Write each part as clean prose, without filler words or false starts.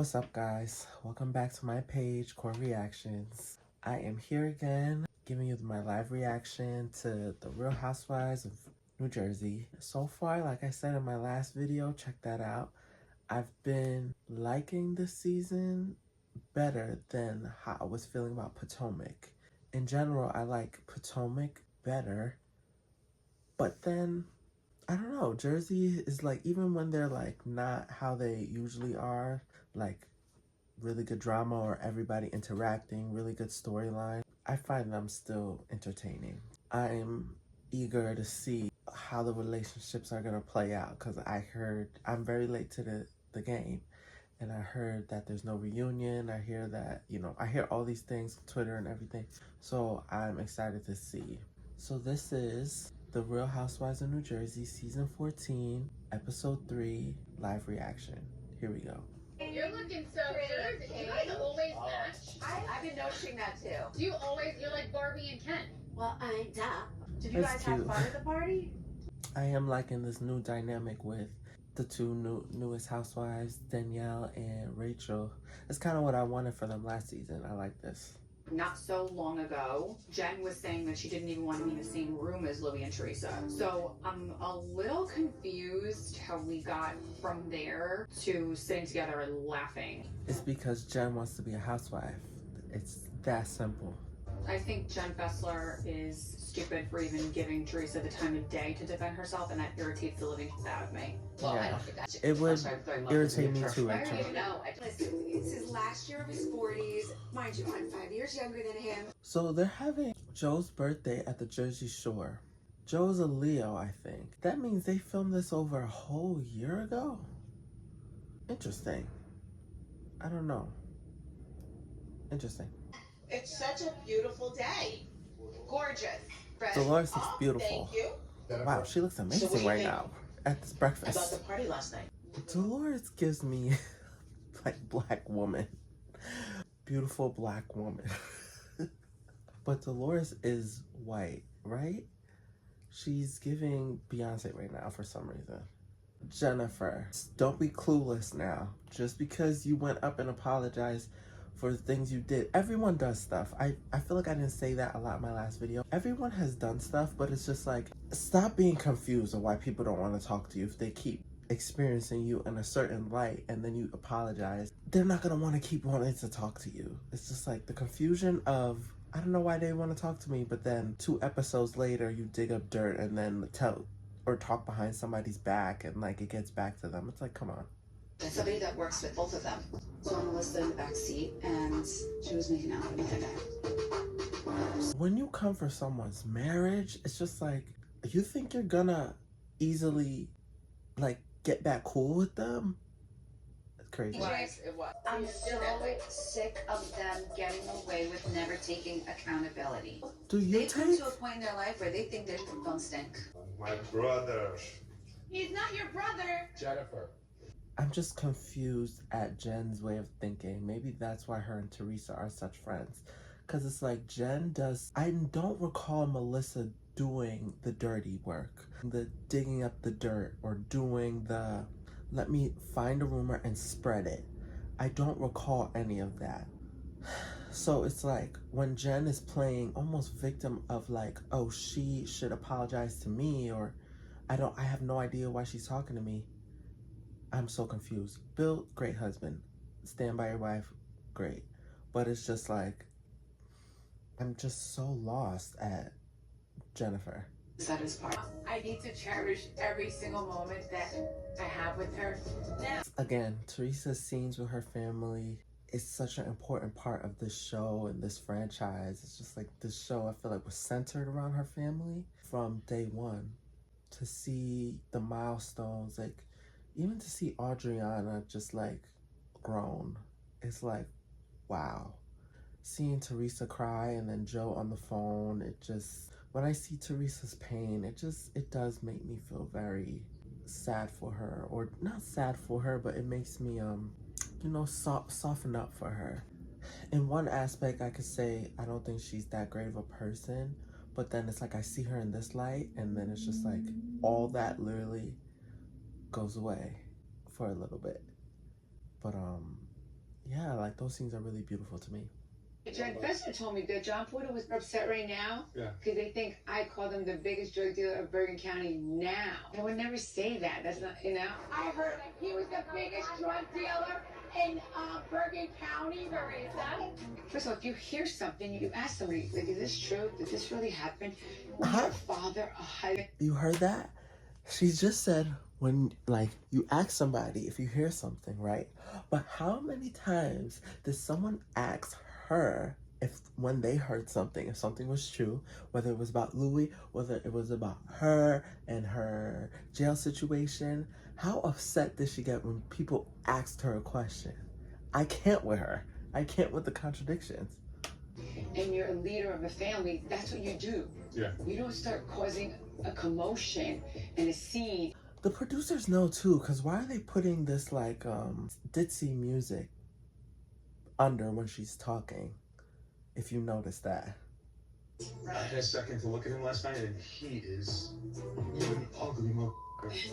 What's up, guys? Welcome back to my page, Core Reactions. I am here again, giving you my live reaction to The Real Housewives of New Jersey. So far, like I said in my last video, check that out. I've been liking this season better than how I was feeling about Potomac. In general, I like Potomac better, but then I don't know, Jersey is like, even when they're like not how they usually are, like really good drama or everybody interacting, really good storyline, I find them still entertaining. I'm eager to see how the relationships are gonna play out because I'm very late to the game, and I heard that there's no reunion. I hear that, I hear all these things on Twitter and everything, so I'm excited to see. So this is The Real Housewives of New Jersey, Season 14, Episode 3, live reaction. Here we go. You're looking so good. Do you guys always match? I've been noticing that too. You're like Barbie and Ken. Well, duh. Did you That's guys cute. have fun at the party? I am liking this new dynamic with the two newest housewives, Danielle and Rachel. It's kind of what I wanted for them last season. I like this. Not so long ago, Jen was saying that she didn't even want to be in the same room as Louis and Teresa. So I'm a little confused how we got from there to sitting together and laughing. It's because Jen wants to be a housewife. It's that simple. I think Jen Fessler is stupid for even giving Teresa the time of day to defend herself, and that irritates the living out of me. Well, Yeah. I don't think that It would irritate me too, I don't Rachel. even know. Listen, it's his last year of his 40s. Mind you, I'm 5 years younger than him. So they're having Joe's birthday at the Jersey Shore. Joe's a Leo, I think. That means they filmed this over a whole year ago? Interesting. I don't know. Interesting. It's such a beautiful day. Gorgeous. Fresh. Dolores looks beautiful. Thank you. Wow, she looks amazing right now at this About breakfast. the party last night. Dolores gives me like black woman. Beautiful black woman. But Dolores is white, right? She's giving Beyonce right now for some reason. Jennifer, don't be clueless now. Just because you went up and apologized for the things you did. Everyone does stuff. I feel like I didn't say that a lot in my last video. Everyone has done stuff, but it's just like, stop being confused on why people don't want to talk to you. If they keep experiencing you in a certain light and then you apologize, they're not going to want to keep wanting to talk to you. It's just like the confusion of, I don't know why they want to talk to me, but then 2 episodes later you dig up dirt and then tell or talk behind somebody's back and like it gets back to them. It's like, come on. Somebody that works with both of them. So Melissa in the back seat, and she was making out with me like that. When you come for someone's marriage, it's just like, you think you're gonna easily like get back cool with them? It's crazy. It was. I'm so sick of them getting away with never taking accountability. Do you They've come take? to a point in their life where they think they don't stink. My brother. He's not your brother. Jennifer. I'm just confused at Jen's way of thinking. Maybe that's why her and Teresa are such friends. Because it's like Jen does... I don't recall Melissa doing the dirty work. The digging up the dirt or doing the... let me find a rumor and spread it. I don't recall any of that. So it's like when Jen is playing almost victim of like, oh, she should apologize to me, or I have no idea why she's talking to me. I'm so confused. Bill, great husband. Stand by your wife, great. But it's just like, I'm just so lost at Jennifer. That is part. I need to cherish every single moment that I have with her. Again, Teresa's scenes with her family is such an important part of this show and this franchise. It's just like this show, I feel like, was centered around her family from day one. To see the milestones, like, even to see Adriana just like grown, it's like, wow. Seeing Teresa cry and then Joe on the phone, it just, when I see Teresa's pain, it does make me feel very sad for her, or not sad for her, but it makes me, soften up for her. In one aspect, I could say, I don't think she's that great of a person, but then it's like, I see her in this light, and then it's just like, all that literally goes away for a little bit. But Yeah, like those scenes are really beautiful to me. Jen Fessler told me that John Porter was upset right now because they think I call them the biggest drug dealer of Bergen County now. I would never say that. That's not, you know. I heard that he was the biggest drug dealer in Bergen County, Teresa. First of all, if you hear something, you ask somebody, like, is this true? Did this really happen? Her father, a husband. You heard that? She just said when, like, you ask somebody if you hear something, right? But how many times did someone ask her if when they heard something, if something was true, whether it was about Louis, whether it was about her and her jail situation? How upset did she get when people asked her a question? I can't with her. I can't with the contradictions. And you're a leader of a family, that's what you do. Yeah. You don't start causing a commotion and a scene. The producers know too, because why are they putting this like ditzy music under when she's talking? If you notice that. I had a second to look at him last night, and he is an ugly motherfucker.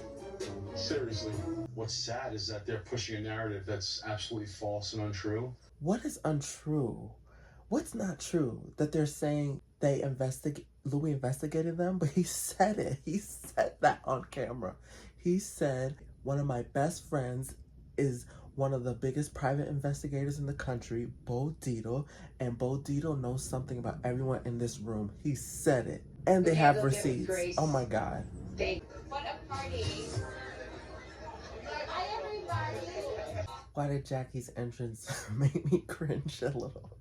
Seriously. What's sad is that they're pushing a narrative that's absolutely false and untrue. What is untrue? What's not true? That they're saying they Louis investigated them, but he said it. He said that on camera. He said, one of my best friends is one of the biggest private investigators in the country, Bo Dietl, and Bo Dietl knows something about everyone in this room. He said it. And they have receipts. Oh my God. What a party. Hi, everybody. Why did Jackie's entrance make me cringe a little?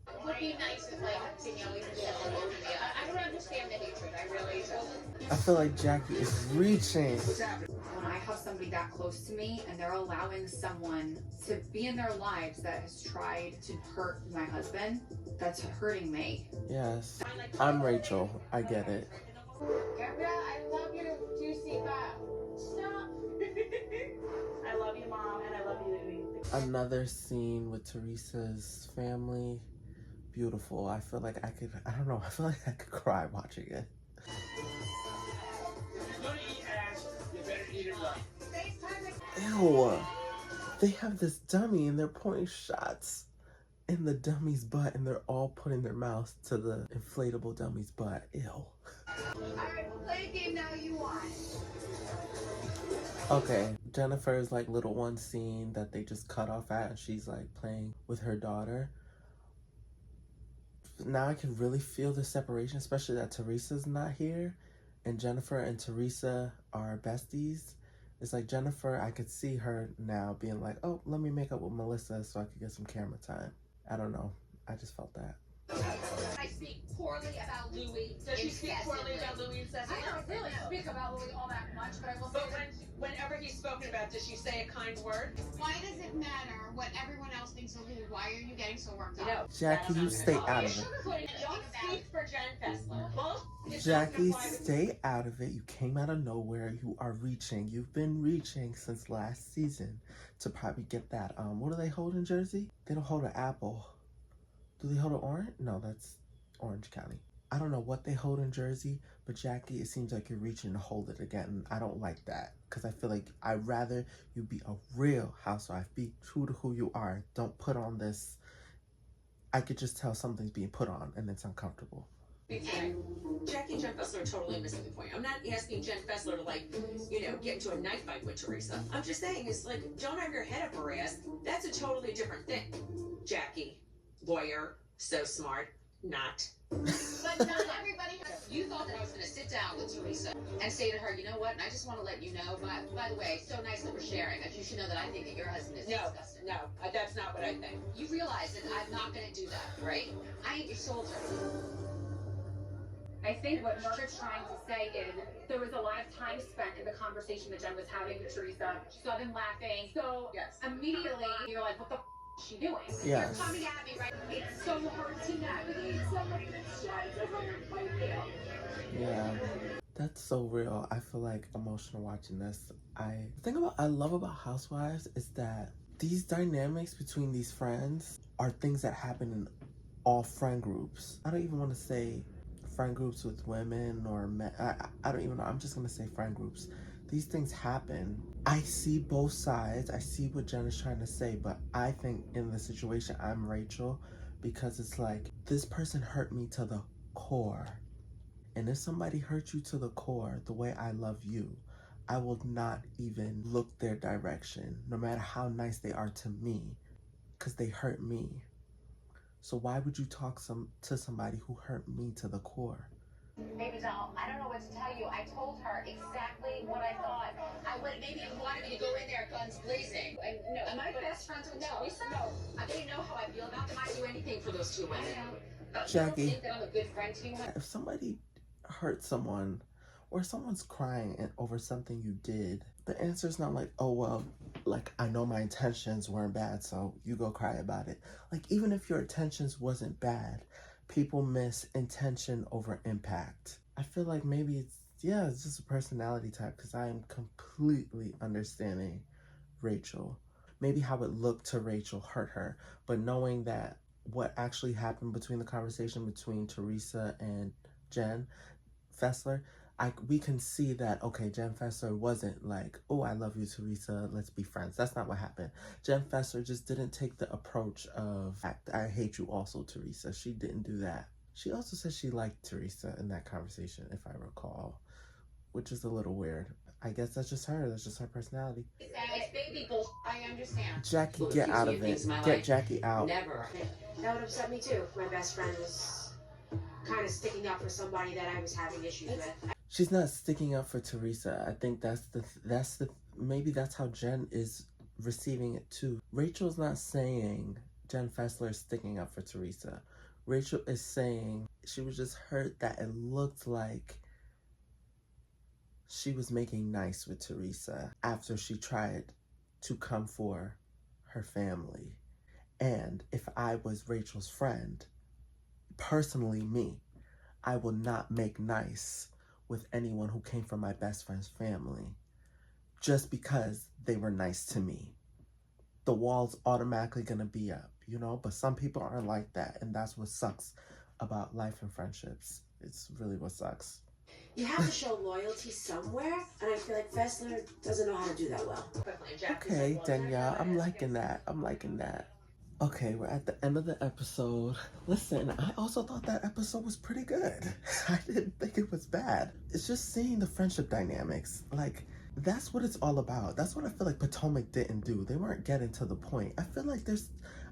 It would be nice if, like, Danielle even said hello to me. I don't understand the hatred. I really don't. I feel like Jackie is reaching. When I have somebody that close to me and they're allowing someone to be in their lives that has tried to hurt my husband, that's hurting me. Yes. I'm Rachel. I get it. Gabrielle, I love your juicy butt. Stop. I love you, Mom, and I love you, Louis. Another scene with Teresa's family. Beautiful. I feel like I don't know, I feel like I could cry watching it. Ew. They have this dummy and they're pointing shots in the dummy's butt and they're all putting their mouths to the inflatable dummy's butt. Ew. Alright, we'll play a game now you want. Okay, Jennifer's like little one scene that they just cut off at and she's like playing with her daughter. Now I can really feel the separation, especially that Teresa's not here and Jennifer and Teresa are besties. It's like Jennifer, I could see her now being like, oh, let me make up with Melissa so I could get some camera time. I don't know. I just felt that. I speak poorly about Louis. Does she speak poorly about Louis incessantly? I don't really speak about Louis all that much, but I will say But whenever he's spoken about, does she say a kind word? Why does it matter what everyone else thinks of Louis? Why are you getting so worked up? No. Jackie, you stay out of it. Don't speak for Jen Fessler. Both Jackie, stay out of it. You came out of nowhere. You are reaching. You've been reaching since last season to probably get that. What do they hold in Jersey? They don't hold an apple. Do they hold an orange? No, that's Orange County. I don't know what they hold in Jersey, but Jackie, it seems like you're reaching to hold it again. I don't like that because I feel like I'd rather you be a real housewife. Be true to who you are. Don't put on this. I could just tell something's being put on and it's uncomfortable. Jackie and Jen Fessler are totally missing the point. I'm not asking Jen Fessler to, like, get into a knife fight with Teresa. I'm just saying, it's like, don't have your head up her ass. That's a totally different thing. Jackie, lawyer, so smart, not. But not everybody has. You thought that I was going to sit down with Teresa and say to her, you know what, and I just want to let you know, by the way, so nice that we're sharing. Like, you should know that I think that your husband is disgusting. No, that's not what I think. You realize that I'm not going to do that, right? I ain't your soldier. I think what Margaret's trying to say is there was a lot of time spent in the conversation that Jen was having with Teresa. She saw them laughing. So immediately you're like, what the is she doing? Yes. You're coming at me, right? It's so hard to navigate some of this shit. Yeah, that's so real. I feel like emotional watching this. I love about Housewives is that these dynamics between these friends are things that happen in all friend groups. I don't even want to say friend groups with women or men. I don't even know. I'm just going to say friend groups. These things happen. I see both sides. I see what Jen is trying to say, but I think in the situation, I'm Rachel, because it's like, this person hurt me to the core. And if somebody hurt you to the core the way I love you, I will not even look their direction, no matter how nice they are to me, because they hurt me. So why would you talk to somebody who hurt me to the core? Baby doll, I don't know what to tell you. I told her exactly what I thought. I would maybe you wanted me to go in there guns blazing. No, am I best friends with Teresa? No, they know how I feel about them. I do anything for those two women. Jackie, you don't think that I'm a good friend to you? If somebody hurts someone, or someone's crying over something you did, the answer is not like, oh, well, like, I know my intentions weren't bad, so you go cry about it. Like, even if your intentions wasn't bad, people miss intention over impact. I feel like maybe it's just a personality type, because I am completely understanding Rachel. Maybe how it looked to Rachel hurt her, but knowing that what actually happened between the conversation between Teresa and Jen Fessler, we can see that, okay, Jen Fessler wasn't like, oh, I love you, Teresa, let's be friends. That's not what happened. Jen Fessler just didn't take the approach of, I hate you also, Teresa. She didn't do that. She also said she liked Teresa in that conversation, if I recall, which is a little weird. I guess that's just her. That's just her personality. It's baby bullshit. I understand. Jackie, get out of it. Get Jackie out. Never. That would upset me too if my best friend was kind of sticking up for somebody that I was having issues with. She's not sticking up for Teresa. I think maybe that's how Jen is receiving it too. Rachel's not saying Jen Fessler is sticking up for Teresa. Rachel is saying she was just hurt that it looked like she was making nice with Teresa after she tried to come for her family. And if I was Rachel's friend, personally me, I will not make nice with anyone who came from my best friend's family just because they were nice to me. The wall's automatically gonna be up, but some people aren't like that, and that's what sucks about life and friendships. It's really what sucks. You have to show loyalty somewhere, and I feel like Fessler doesn't know how to do that well. Okay, Danielle, I'm liking that. Okay, we're at the end of the episode. Listen, I also thought that episode was pretty good. I didn't think it was bad. It's just seeing the friendship dynamics. Like, that's what it's all about. That's what I feel like Potomac didn't do. They weren't getting to the point. I feel like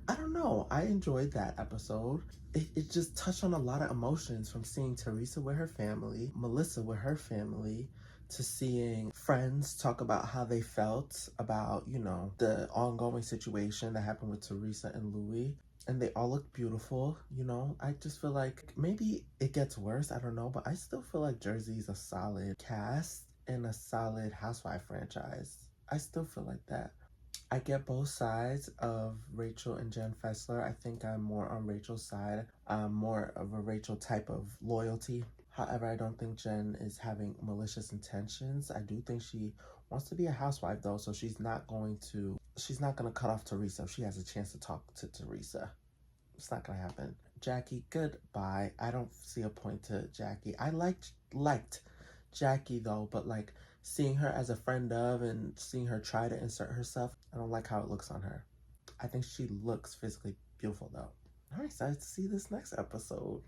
I don't know. I enjoyed that episode. It just touched on a lot of emotions, from seeing Teresa with her family, Melissa with her family, to seeing friends talk about how they felt about, the ongoing situation that happened with Teresa and Louis. And they all look beautiful, I just feel like maybe it gets worse, I don't know, but I still feel like Jersey's a solid cast and a solid Housewife franchise. I still feel like that. I get both sides of Rachel and Jen Fessler. I think I'm more on Rachel's side. I'm more of a Rachel type of loyalty. However, I don't think Jen is having malicious intentions. I do think she wants to be a housewife, though, so she's not going to cut off Teresa if she has a chance to talk to Teresa. It's not going to happen. Jackie, goodbye. I don't see a point to Jackie. I liked Jackie, though, but seeing her as a friend of and seeing her try to insert herself, I don't like how it looks on her. I think she looks physically beautiful, though. I'm excited to see this next episode.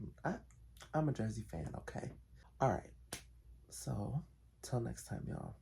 I'm a Jersey fan, okay? All right. So, till next time, y'all.